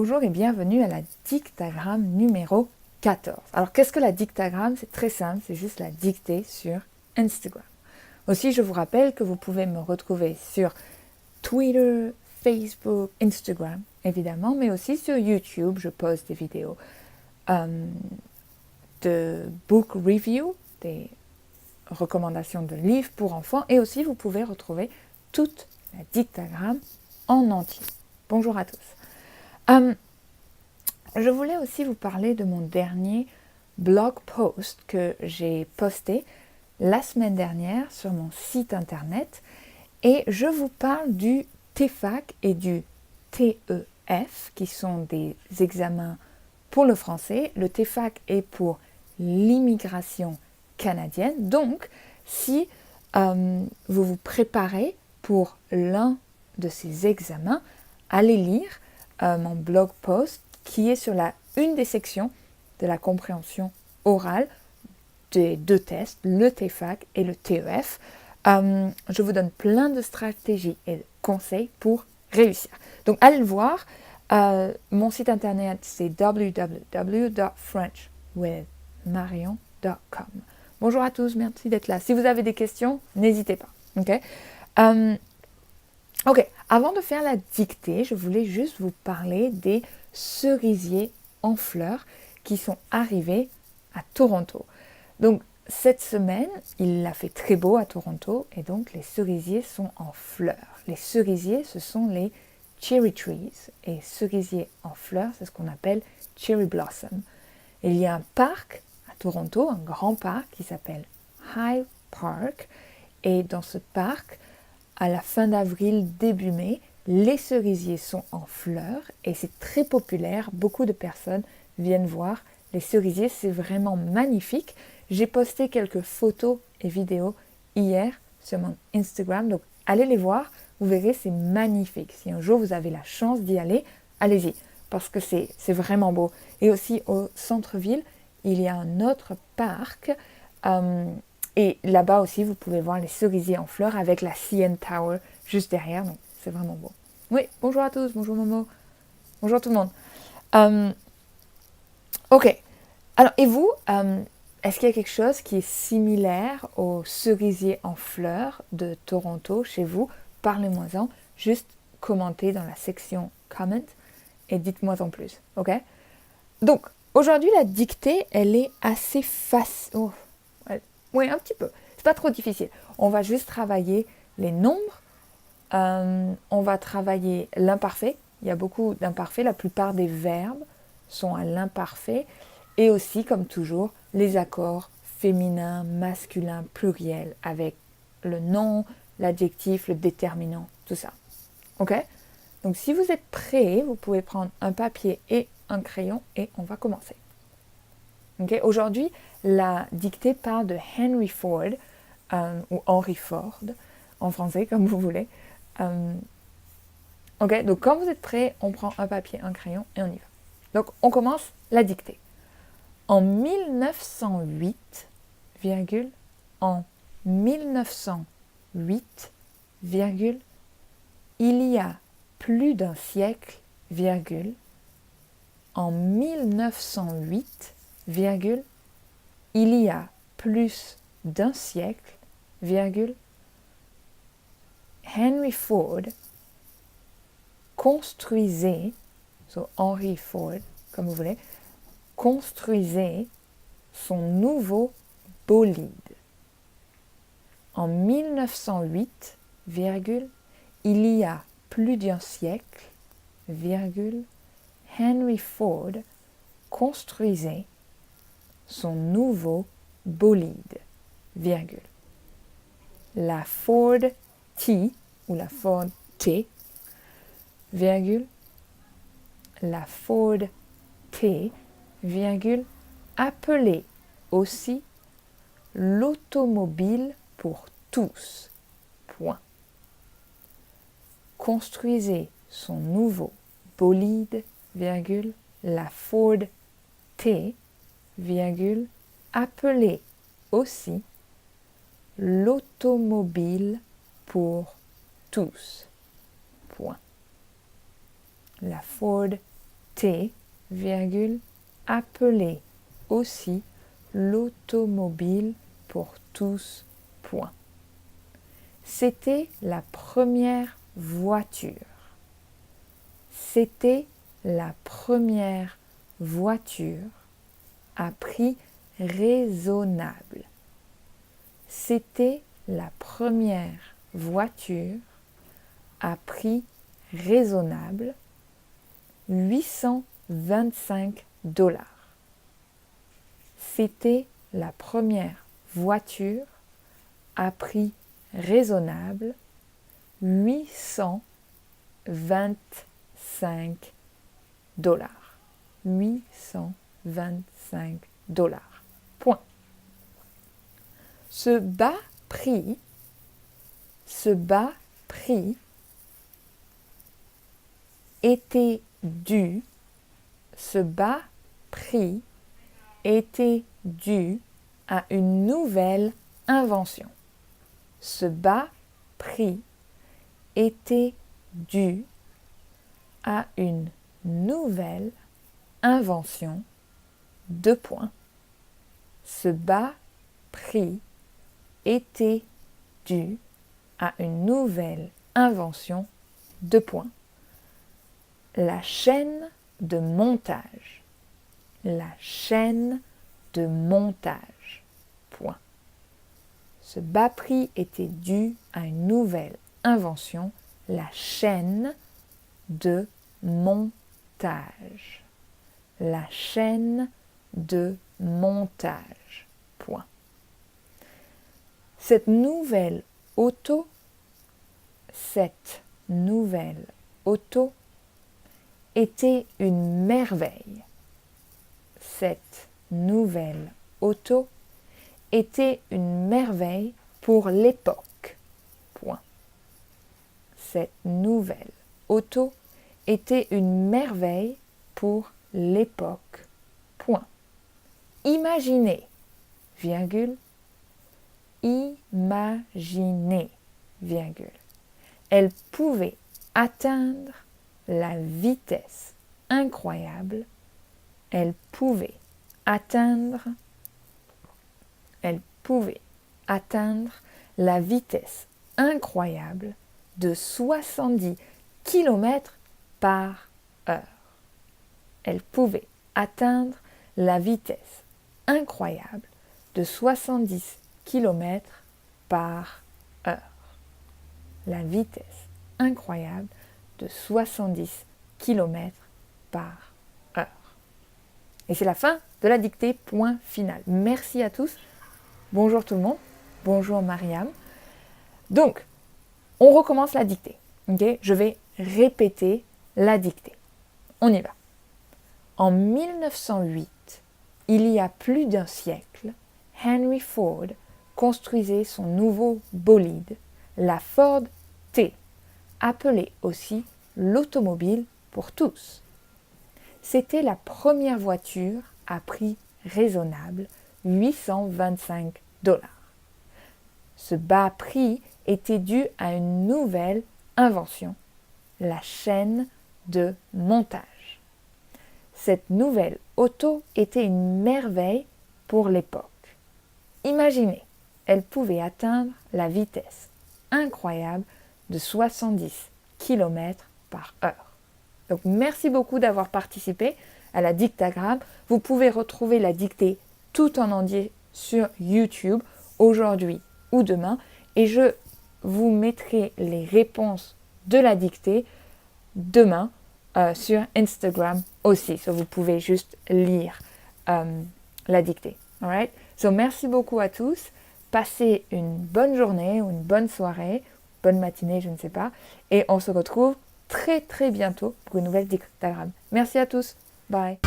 Bonjour et bienvenue à la dictagramme numéro 14. Alors qu'est-ce que la dictagramme? C'est très simple, c'est juste la dictée sur Instagram. Aussi, je vous rappelle que vous pouvez me retrouver sur Twitter, Facebook, Instagram, évidemment, mais aussi sur YouTube. Je poste des vidéos de book review, des recommandations de livres pour enfants, et aussi vous pouvez retrouver toute la dictagramme en entier. Bonjour à tous. Je voulais aussi vous parler de mon dernier blog post que j'ai posté la semaine dernière sur mon site internet et je vous parle du TEFAK et du TEF qui sont des examens pour le français. Le TEFAK est pour l'immigration canadienne. Donc, si vous vous préparez pour l'un de ces examens, allez lire mon blog post qui est sur une des sections de la compréhension orale des deux tests, le TEFAK et le TEF. Je vous donne plein de stratégies et de conseils pour réussir. Donc allez le voir. Mon site internet c'est www.frenchwithmarion.com. Bonjour à tous, merci d'être là. Si vous avez des questions, n'hésitez pas. Ok, avant de faire la dictée, je voulais juste vous parler des cerisiers en fleurs qui sont arrivés à Toronto. Donc cette semaine, il a fait très beau à Toronto et donc les cerisiers sont en fleurs. Les cerisiers, ce sont les cherry trees et cerisiers en fleurs, c'est ce qu'on appelle cherry blossom. Et il y a un parc à Toronto, un grand parc qui s'appelle High Park et dans ce parc, à la fin d'avril, début mai, les cerisiers sont en fleurs et c'est très populaire. Beaucoup de personnes viennent voir les cerisiers, c'est vraiment magnifique. J'ai posté quelques photos et vidéos hier sur mon Instagram, donc allez les voir, vous verrez, c'est magnifique. Si un jour vous avez la chance d'y aller, allez-y, parce que c'est vraiment beau. Et aussi au centre-ville, il y a un autre parc. Et là-bas aussi, vous pouvez voir les cerisiers en fleurs avec la CN Tower juste derrière. Donc, c'est vraiment beau. Oui, bonjour à tous. Bonjour Momo. Bonjour tout le monde. Ok. Alors, et vous, est-ce qu'il y a quelque chose qui est similaire aux cerisiers en fleurs de Toronto chez vous? Parlez-moi-en. Juste commentez dans la section comment et dites-moi en plus. Ok? Donc, aujourd'hui, la dictée, elle est assez facile. Oh. Oui, un petit peu. C'est pas trop difficile. On va juste travailler les nombres. On va travailler l'imparfait. Il y a beaucoup d'imparfaits. La plupart des verbes sont à l'imparfait. Et aussi, comme toujours, les accords féminins, masculins, pluriels avec le nom, l'adjectif, le déterminant, tout ça. Ok? Donc, si vous êtes prêts, vous pouvez prendre un papier et un crayon et on va commencer. Okay? Aujourd'hui, la dictée parle de Henry Ford, ou Henry Ford, en français, comme vous voulez. Ok, donc quand vous êtes prêts, on prend un papier, un crayon et on y va. Donc, on commence la dictée. En 1908, en 1908, il y a plus d'un siècle, en 1908, il y a plus d'un siècle, Henry Ford construisait, Henry Ford, comme vous voulez, construisait son nouveau bolide. En 1908, il y a plus d'un siècle, Henry Ford construisait son nouveau bolide, La Ford T, ou la Ford T, la Ford T, appelée aussi l'automobile pour tous, point. Construisez son nouveau bolide, la Ford T, appelée aussi l'automobile pour tous, point. La Ford été, virgule, appelé aussi l'automobile pour tous, point. C'était la première voiture. C'était la première voiture à prix raisonnable. C'était la première voiture à prix raisonnable, $825. C'était la première voiture à prix raisonnable, $825. $825. Point. Ce bas prix était dû à une nouvelle invention. Ce bas prix était dû à une nouvelle invention. Deux points. Ce bas prix était dû à une nouvelle invention. Deux points. La chaîne de montage. La chaîne de montage. Point. Ce bas prix était dû à une nouvelle invention, la chaîne de montage. La chaîne de montage. Point. Cette nouvelle auto était une merveille. Cette nouvelle auto était une merveille pour l'époque. Point. Cette nouvelle auto était une merveille pour l'époque. Point. Imaginez, virgule, imaginez, virgule. Elle pouvait atteindre la vitesse incroyable. Elle pouvait atteindre la vitesse incroyable de 70 km par heure. Elle pouvait atteindre la vitesse incroyable de 70 km par heure. La vitesse incroyable de 70 km par heure. Et c'est la fin de la dictée, point final. Merci à tous. Bonjour tout le monde. Bonjour Mariam. Donc, on recommence la dictée. Okay? Je vais répéter la dictée. On y va. En 1908, il y a plus d'un siècle, Henry Ford construisait son nouveau bolide, la Ford T, appelée aussi l'automobile pour tous. C'était la première voiture à prix raisonnable, $825. Ce bas prix était dû à une nouvelle invention, la chaîne de montage. Cette nouvelle auto était une merveille pour l'époque. Imaginez, elle pouvait atteindre la vitesse incroyable de 70 km par heure. Donc merci beaucoup d'avoir participé à la dictagramme. Vous pouvez retrouver la dictée tout en entier sur YouTube aujourd'hui ou demain et je vous mettrai les réponses de la dictée demain sur Instagram aussi. So vous pouvez juste lire la dictée. Alright? So merci beaucoup à tous. Passez une bonne journée ou une bonne soirée, bonne matinée, je ne sais pas. Et on se retrouve très très bientôt pour une nouvelle dictagramme. Merci à tous. Bye.